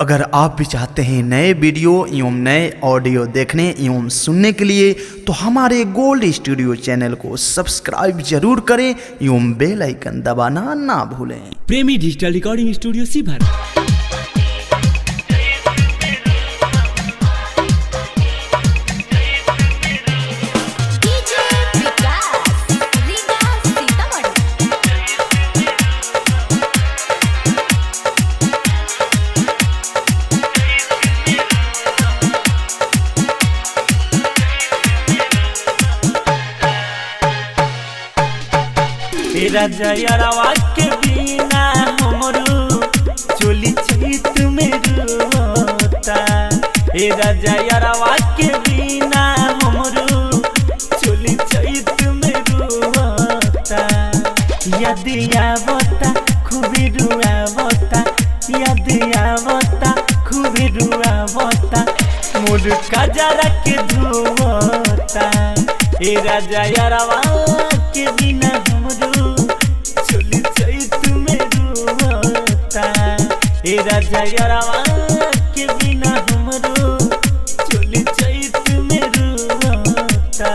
अगर आप भी चाहते हैं नए वीडियो एवं नए ऑडियो देखने एवं सुनने के लिए तो हमारे गोल्ड स्टूडियो चैनल को सब्सक्राइब जरूर करें एवं बेल आइकन दबाना ना भूलें। प्रेमी डिजिटल रिकॉर्डिंग स्टूडियो सीभर। राजा यारवा के बिना हमरू चोली चैत में रोता। राजा यारवा के बिना हमरू चोली चैत में रोता। याद आवता खूबे रुआवता, याद आवता खूबे रुआवता, मोर कजरा के धोता। राजा यारवा के बिना राजा यारवा के बिना हमरो चोली चैत में रोता।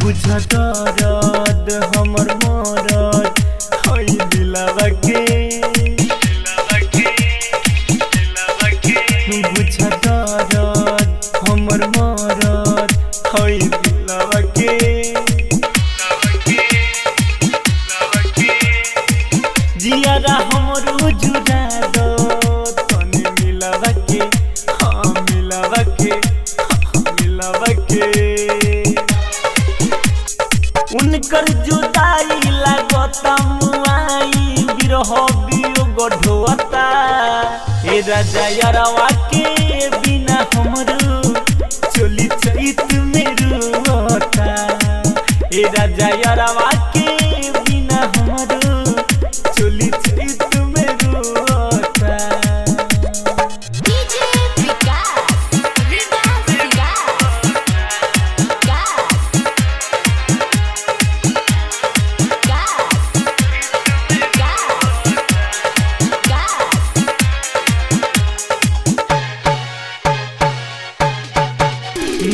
बुझ दर्द हमर मरद हई दिलवा के, बुझ दर्द हमर मरद हई दिलवा के। जियारा हमरो जुड़ा दो तने मिलवा के, हाँ मिलवा के, हाँ मिलवा के। उनकर जुदाई लागता मुआई बिरह वियोग ढोता। राजा यारवा के बिना हमरो चोली चैत में रोता। राजा यारवा के बिना हमरो चोली चैत में रोता।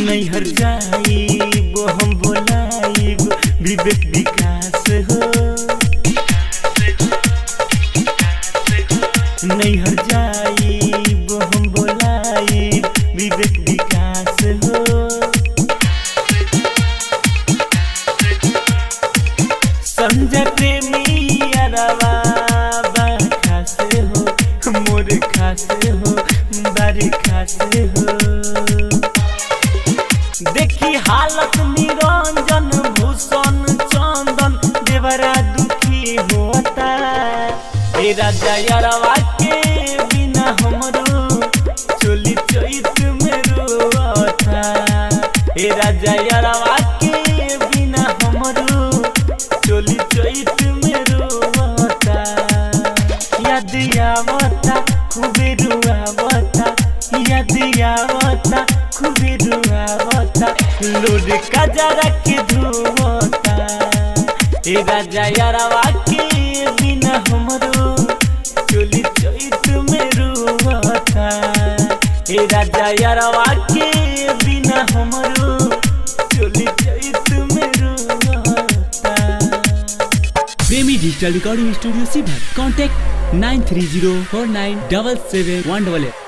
नैहर जाइब हम बोलाइब विवेक विकास हो। नैहर जाइब हम बोलाइब विवेक विकास हो। संजय प्रेमी यारवा खास हो, मोर खास हो, बारी खास हो। देखी हालत निरंजन भूषण चंदन देवरा दुखी होता। राजा यारवा के बिना हमरो चोली चैत में रोता। राजा यारवा के बिना हमरो चोली चैत में रोता। याद आवता खूबे रुआवता, याद आवता खूबे रुआवता, लोड कजरा के धोता। राजा यारवा के बिना हमरो चोली चैत में रोता। राजा यारवा के बिना हमरो चोली चैत में रोता। प्रेमी डिजिटल रिकॉर्डिंग स्टूडियो सीभर। कॉन्टैक्ट 9304977188।